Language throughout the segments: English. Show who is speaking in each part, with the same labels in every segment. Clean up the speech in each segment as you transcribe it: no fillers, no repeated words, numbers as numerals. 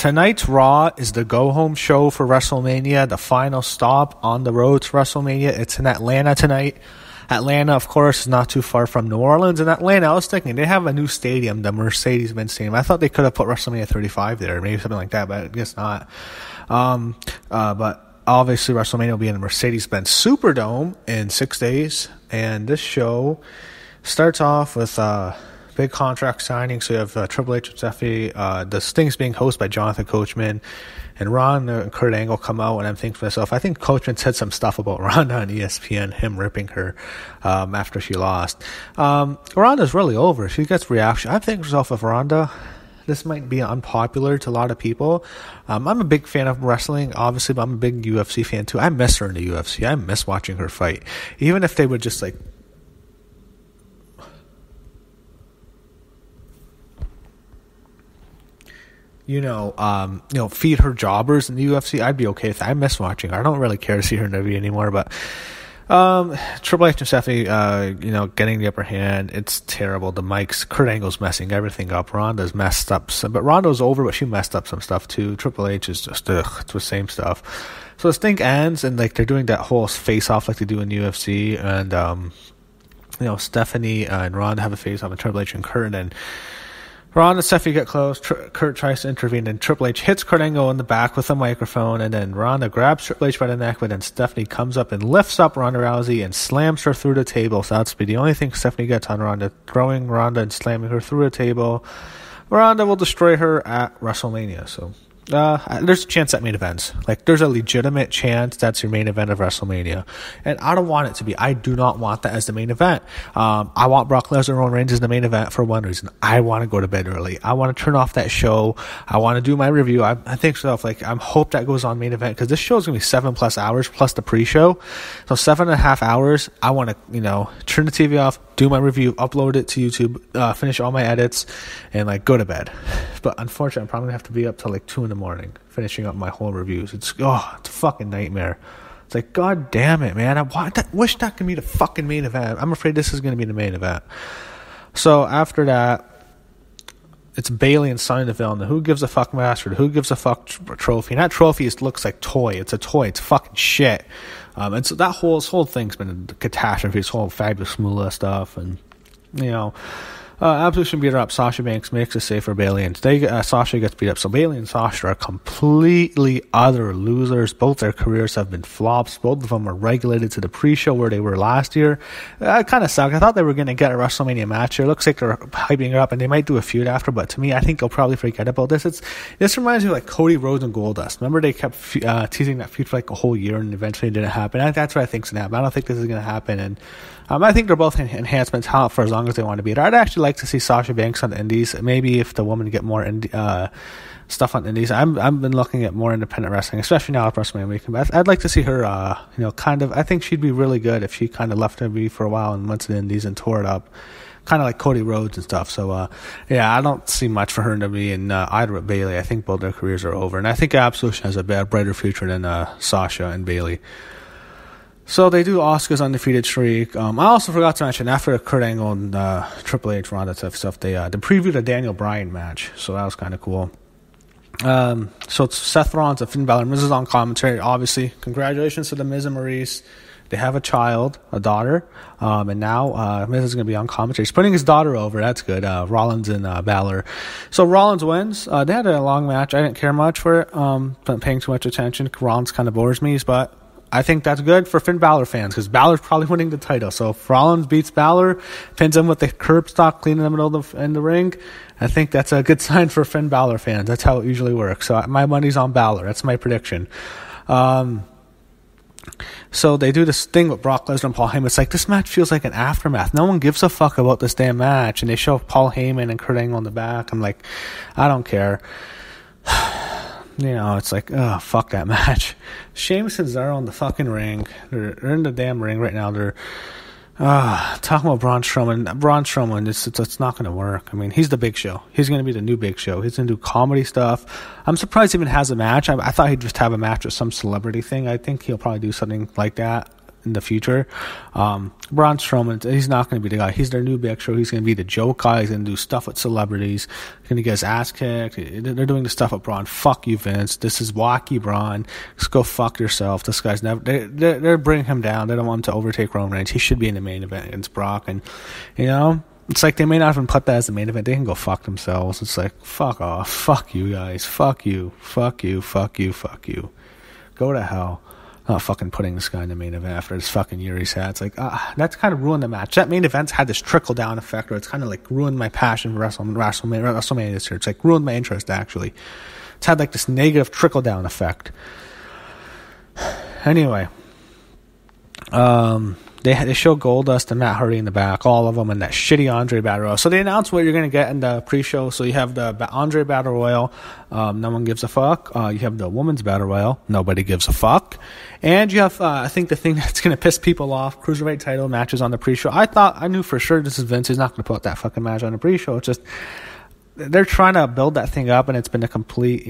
Speaker 1: tonight's Raw is the go-home show for WrestleMania, the final stop on the road to WrestleMania. It's in Atlanta tonight. Atlanta, of course, is not too far from New Orleans. In Atlanta, I was thinking, they have a new stadium, the Mercedes-Benz Stadium. I thought they could have put WrestleMania 35 there, maybe something like that, but I guess not. But obviously, WrestleMania will be in the Mercedes-Benz Superdome in 6 days. And this show starts off with big contract signing. So you have Triple H and Stephanie. This thing's being hosted by Jonathan Coachman. And Ronda and Kurt Angle come out, and I'm thinking to myself, I think Coachman said some stuff about Ronda on ESPN, him ripping her after she lost. Ronda's really over. She gets reaction. I'm thinking to myself, if Ronda, this might be unpopular to a lot of people. I'm a big fan of wrestling, obviously, but I'm a big UFC fan too. I miss her in the UFC. I miss watching her fight. Even if they would just like, feed her jobbers in the UFC, I'd be okay with that. I miss watching her. I don't really care to see her in WWE anymore, but Triple H and Stephanie, getting the upper hand. It's terrible. The mics, Kurt Angle's messing everything up. Ronda's messed up but Ronda's over, but she messed up some stuff too. Triple H is just, it's the same stuff. So this thing ends, and like they're doing that whole face-off like they do in UFC, and Stephanie and Ronda have a face-off, and Triple H and Kurt, and then Ron and Stephanie get close. Kurt tries to intervene, and Triple H hits Kurt Angle in the back with a microphone, and then Ronda grabs Triple H by the neck, but then Stephanie comes up and lifts up Ronda Rousey and slams her through the table. So that's the only thing Stephanie gets on Ronda, throwing Ronda and slamming her through a table. Ronda will destroy her at WrestleMania. So there's a chance that main events. Like, there's a legitimate chance that's your main event of WrestleMania. And I don't want it to be. I do not want that as the main event. I want Brock Lesnar and Roman Reigns as the main event for one reason. I want to go to bed early. I want to turn off that show. I want to do my review. I think so. I hope that goes on main event, because this show is going to be 7+ hours plus the pre-show. So 7.5 hours. I want to, turn the TV off, do my review, upload it to YouTube, finish all my edits, and go to bed. But unfortunately, I'm probably gonna have to be up till 2 in the morning finishing up my whole reviews. It's a fucking nightmare. It's like, god damn it, man. I wish that could be the fucking main event. I'm afraid this is gonna be the main event. So after that, it's Bayley and Sonya Deville and the Who Gives a Fuck master, the Who Gives a Fuck trophy. And that trophy looks like toy. It's a toy. It's fucking shit. And so that whole thing's been a catastrophe. This whole Fabulous Moolah stuff, and absolutely beat her up. Sasha Banks makes a save for Bayley, and Sasha gets beat up. So Bayley and Sasha are completely utter losers. Both their careers have been flops. Both of them are regulated to the pre-show where they were last year. It kind of sucked. I thought they were going to get a WrestleMania match here. It looks like they're hyping her up, and they might do a feud after, but to me, I think they'll probably forget about this. This reminds me of Cody Rhodes and Goldust. Remember they kept teasing that feud for a whole year, and eventually it didn't happen. That's what I think's going to happen. I don't think this is going to happen, and I think they're both enhancement talent for as long as they want to be there. I'd actually like to see Sasha Banks on the Indies. Maybe if the women get more stuff on the Indies. I've been looking at more independent wrestling, especially now at WrestleMania weekend. But I'd like to see her, I think she'd be really good if she kind of left WWE for a while and went to the Indies and tore it up. Kind of like Cody Rhodes and stuff. So, I don't see much for her to be in either with Bayley. I think both their careers are over. And I think Absolution has a brighter future than Sasha and Bayley. So they do Asuka's undefeated streak. I also forgot to mention, after Kurt Angle and Triple H Ronda stuff, they previewed a Daniel Bryan match. So that was kind of cool. So it's Seth Rollins and Finn Balor. Miz is on commentary, obviously. Congratulations to the Miz and Maurice. They have a child, a daughter, and now Miz is going to be on commentary. He's putting his daughter over. That's good. Rollins and Balor. So Rollins wins. They had a long match. I didn't care much for it. Not paying too much attention. Rollins kind of bores me, but I think that's good for Finn Balor fans, because Balor's probably winning the title. So if Rollins beats Balor, pins him with the curb stock, clean in the middle of in the ring, I think that's a good sign for Finn Balor fans. That's how it usually works. So my money's on Balor. That's my prediction. So they do this thing with Brock Lesnar and Paul Heyman. It's like, this match feels like an aftermath. No one gives a fuck about this damn match. And they show Paul Heyman and Kurt Angle in the back. I'm like, I don't care. It's like, oh, fuck that match. Sheamus and Cesaro in the fucking ring. They're in the damn ring right now. They're talking about Braun Strowman. Braun Strowman, it's not going to work. I mean, he's the Big Show. He's going to be the new Big Show. He's going to do comedy stuff. I'm surprised he even has a match. I thought he'd just have a match with some celebrity thing. I think he'll probably do something like that in the future. Braun Strowman, he's not going to be the guy. He's their new Big Show. He's going to be the joke guy. He's going to do stuff with celebrities. He's going to get his ass kicked. They're doing the stuff with Braun. Fuck you, Vince. This is wacky Braun. Just go fuck yourself. This guy's never. They're bringing him down. They don't want him to overtake Roman Reigns. He should be in the main event against Brock. And it's like they may not even put that as the main event. They can go fuck themselves. It's like, fuck off. Fuck you guys. Fuck you. Fuck you. Fuck you. Fuck you. Go to hell. Not fucking putting this guy in the main event after this fucking year he's had. It's like, that's kind of ruined the match. That main event's had this trickle-down effect where it's kind of like ruined my passion for WrestleMania this year. It's like ruined my interest, actually. It's had like this negative trickle-down effect. Anyway. They show Goldust and Matt Hardy in the back, all of them, and that shitty Andre Battle Royal. So they announced what you're going to get in the pre-show. So you have the Andre Battle Royal, no one gives a fuck. You have the Women's Battle Royal, nobody gives a fuck. And you have, I think the thing that's going to piss people off, Cruiserweight title matches on the pre-show. I knew for sure this is Vince. He's not going to put that fucking match on the pre-show. It's just, they're trying to build that thing up, and it's been a complete,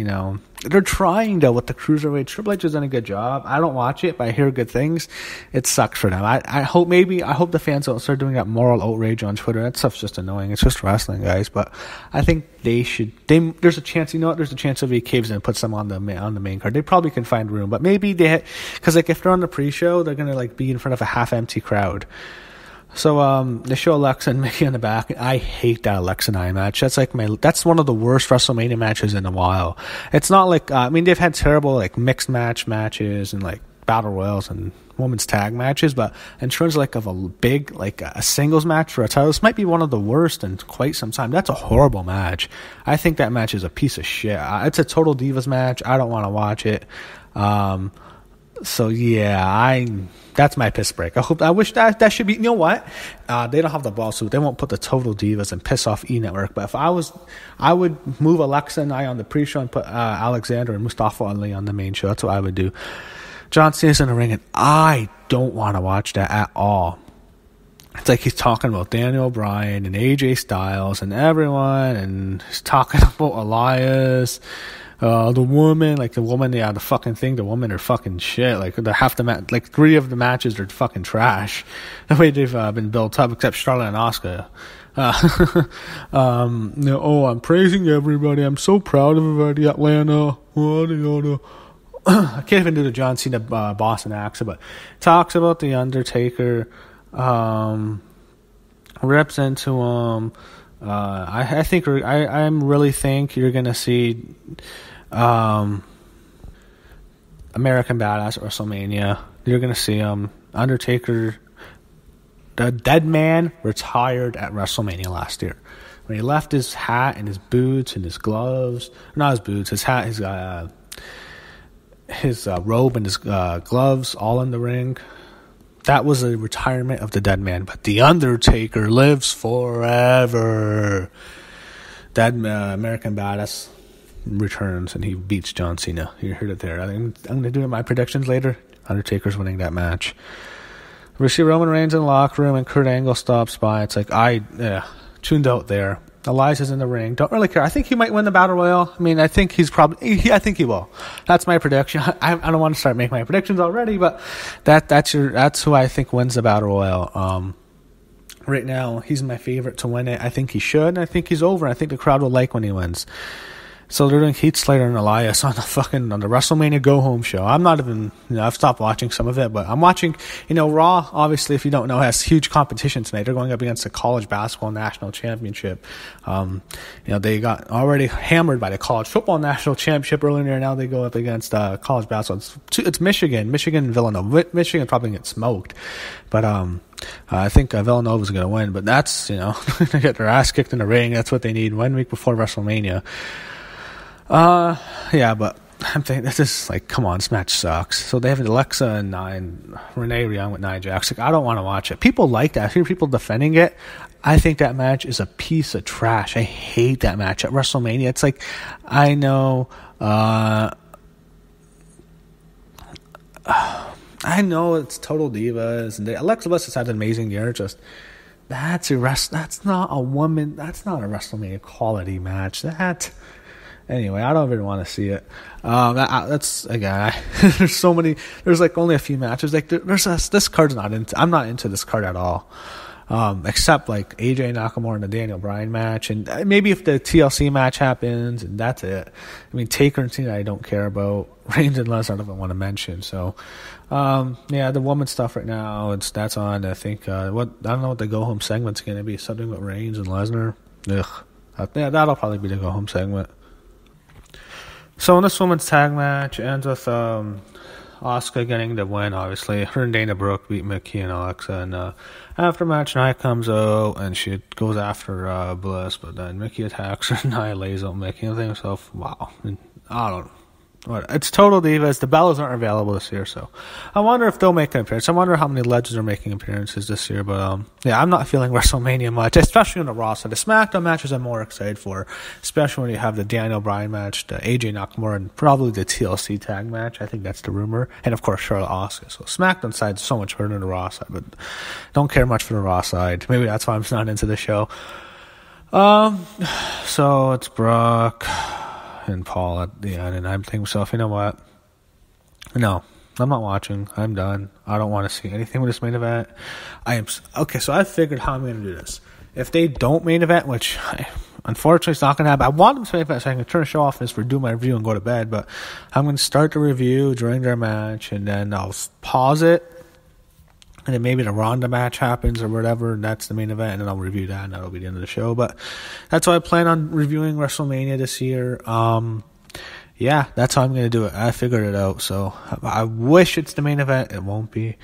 Speaker 1: they're trying to with the Cruiserweight. Triple H has done a good job. I don't watch it, but I hear good things. It sucks for them. I hope the fans don't start doing that moral outrage on Twitter. That stuff's just annoying. It's just wrestling, guys. But I think they should. There's a chance. There's a chance if he caves in and puts them on the main card. They probably can find room, but maybe because if they're on the pre-show, they're gonna be in front of a half-empty crowd. So they show Alexa and Mickey in the back. I hate that Alexa and I match. That's one of the worst WrestleMania matches in a while. It's not like they've had terrible mixed matches and battle royals and women's tag matches, but in terms of a big a singles match for a title, this might be one of the worst in quite some time. That's a horrible match. I think that match is a piece of shit. It's a total divas match. I don't want to watch it. So yeah, that's my piss break. I wish that should be. You know what? They don't have the ball, so they won't put the Total Divas and piss off E Network. But if I would move Alexa and I on the pre-show and put Alexander and Mustafa Ali on the main show. That's what I would do. John Cena's in the ring, and I don't want to watch that at all. It's like he's talking about Daniel Bryan and AJ Styles and everyone, and he's talking about Elias. The woman, the fucking thing, the women are fucking shit. Three of the matches are fucking trash. The way they've been built up, except Charlotte and Asuka. I'm praising everybody. I'm so proud of everybody. Atlanta. I can't even do the John Cena Boston accent, but talks about The Undertaker, rips into him. I really think you're gonna see American Badass at WrestleMania. You're gonna see Undertaker, the dead man, retired at WrestleMania last year when he left his hat and his boots and his gloves. Not his boots, his hat, his robe and his gloves all in the ring. That was a retirement of the dead man, but The Undertaker lives forever. Dead American Badass returns, and he beats John Cena. You heard it there. I'm going to do my predictions later. Undertaker's winning that match. We see Roman Reigns in the locker room, and Kurt Angle stops by. It's tuned out there. Elias in the ring. Don't really care. I think he might win the Battle Royal. I think I think he will. That's my prediction. I don't want to start making my predictions already, but that's who I think wins the Battle Royal. Right now, he's my favorite to win it. I think he should, and I think he's over. I think the crowd will like when he wins. So they're doing Heath Slater and Elias on the WrestleMania Go Home show. I'm not even, I've stopped watching some of it, but I'm watching, Raw, obviously, if you don't know, has huge competition tonight. They're going up against the College Basketball National Championship. They got already hammered by the College Football National Championship earlier. Now they go up against College Basketball. It's Michigan and Villanova. Michigan probably gets smoked, but I think Villanova's going to win. But that's, they get their ass kicked in the ring. That's what they need 1 week before WrestleMania. But I'm thinking this is come on, this match sucks. So they have Alexa and Renee Young with Nia Jax. I don't want to watch it. People like that. I hear people defending it. I think that match is a piece of trash. I hate that match at WrestleMania. It's I know, it's Total Divas and Alexa Bliss has had an amazing year. Just that's not a woman. That's not a WrestleMania quality match. Anyway, I don't even want to see it. That's again. There's so many. There's like only a few matches. Like this card's not into. I'm not into this card at all. Except like AJ Nakamura and the Daniel Bryan match, and maybe if the TLC match happens, and that's it. I mean, Taker and Cena I don't care about. Reigns and Lesnar I don't want to mention. So, yeah, the woman stuff right now, that's on. I think I don't know what the go home segment's going to be. Something with Reigns and Lesnar. Ugh. Yeah, that'll probably be the go home segment. So in this women's tag match, it ends with Asuka getting the win, obviously. Her and Dana Brooke beat Mickey and Alexa, and after match, Nia comes out, and she goes after Bliss, but then Mickey attacks her, and Nia lays out Mickey, and I think to myself, wow, I don't know. It's Total Divas. The Bellas aren't available this year, so I wonder if they'll make an appearance. I wonder how many legends are making appearances this year, but yeah, I'm not feeling WrestleMania much, especially on the Raw side. The SmackDown matches I'm more excited for, especially when you have the Daniel Bryan match, the AJ Nakamura, and probably the TLC tag match. I think that's the rumor, and of course Charlotte Asuka. So SmackDown side is so much better than the Raw side, but don't care much for the Raw side. Maybe that's why I'm not into the show. So it's Brock and Paul at the end, and I'm thinking to myself, you know what? No, I'm not watching. I'm done. I don't want to see anything with this main event. Okay, so I figured how I'm going to do this. If they don't main event, which unfortunately it's not going to happen, I want them to main event so I can turn the show off and just do my review and go to bed, but I'm going to start the review during their match, and then I'll pause it, and then maybe the Ronda match happens or whatever, and that's the main event, and then I'll review that, and that'll be the end of the show. But that's how I plan on reviewing WrestleMania this year. Yeah, that's how I'm going to do it. I figured it out. So I wish it's the main event. It won't be.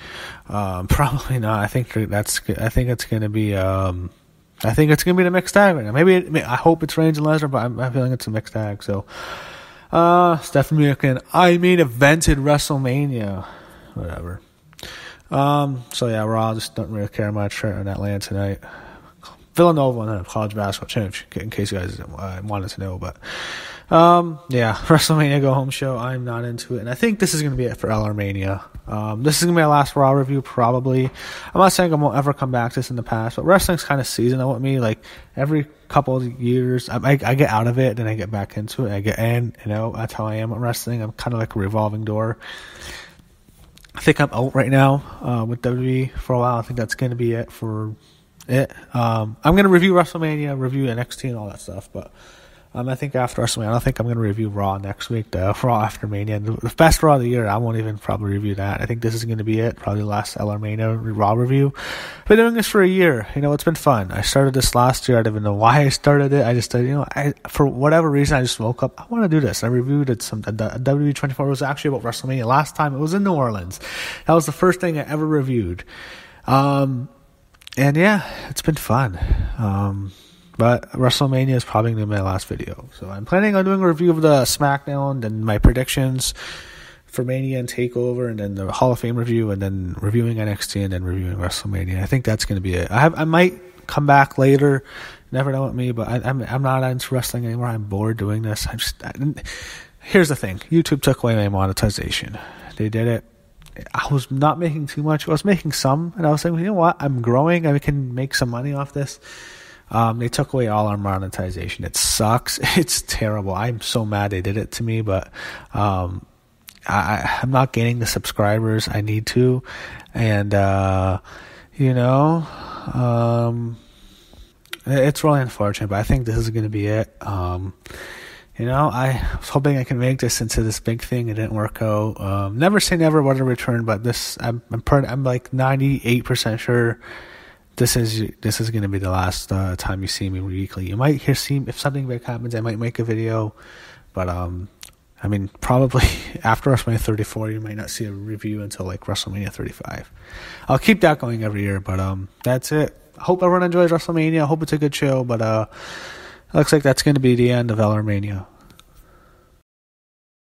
Speaker 1: Probably not. I think it's going to be. I think it's going to be the mixed tag right now. I hope it's Reigns and Lesnar, but I'm feeling it's a mixed tag. So Stephanie McMahon, I main evented WrestleMania. Whatever. So yeah, Raw just don't really care much on that land tonight. Villanova won the college basketball championship, in case you guys wanted to know. But yeah, WrestleMania go home show. I'm not into it, and I think this is going to be it for LRMania. This is going to be my last Raw review, probably. I'm not saying I won't ever come back to this in the past, but wrestling's kind of seasonal with me. Like every couple of years, I get out of it, then I get back into it. I get in, that's how I am with wrestling. I'm kind of like a revolving door. I think I'm out right now with WWE for a while. I think that's going to be it for it. I'm going to review WrestleMania, review NXT and all that stuff, but I think after WrestleMania, I don't think I'm going to review Raw next week, the Raw after Mania. The best Raw of the year, I won't even probably review that. I think this is going to be it, probably the last LRMania Raw review. I've been doing this for a year. It's been fun. I started this last year. I don't even know why I started it. I just, for whatever reason, I just woke up. I want to do this. I reviewed it. WWE 24 was actually about WrestleMania. Last time it was in New Orleans. That was the first thing I ever reviewed. And yeah, it's been fun. But WrestleMania is probably going to be my last video. So I'm planning on doing a review of the SmackDown, then my predictions for Mania and TakeOver, and then the Hall of Fame review, and then reviewing NXT, and then reviewing WrestleMania. I think that's going to be it. I might come back later. Never know with me, but I'm not into wrestling anymore. I'm bored doing this. Here's the thing. YouTube took away my monetization. They did it. I was not making too much. I was making some, and I was saying, you know what? I'm growing. I can make some money off this. They took away all our monetization. It sucks. It's terrible. I'm so mad they did it to me, but I'm not gaining the subscribers I need to, and it's really unfortunate. But I think this is going to be it. I was hoping I can make this into this big thing. It didn't work out. Never say never what a return, but this I'm like 98% sure. This is going to be the last time you see me weekly. You might see if something big happens, I might make a video, but probably after WrestleMania 34, you might not see a review until like WrestleMania 35. I'll keep that going every year, but that's it. I hope everyone enjoys WrestleMania. I hope it's a good show, but it looks like that's going to be the end of LRMania.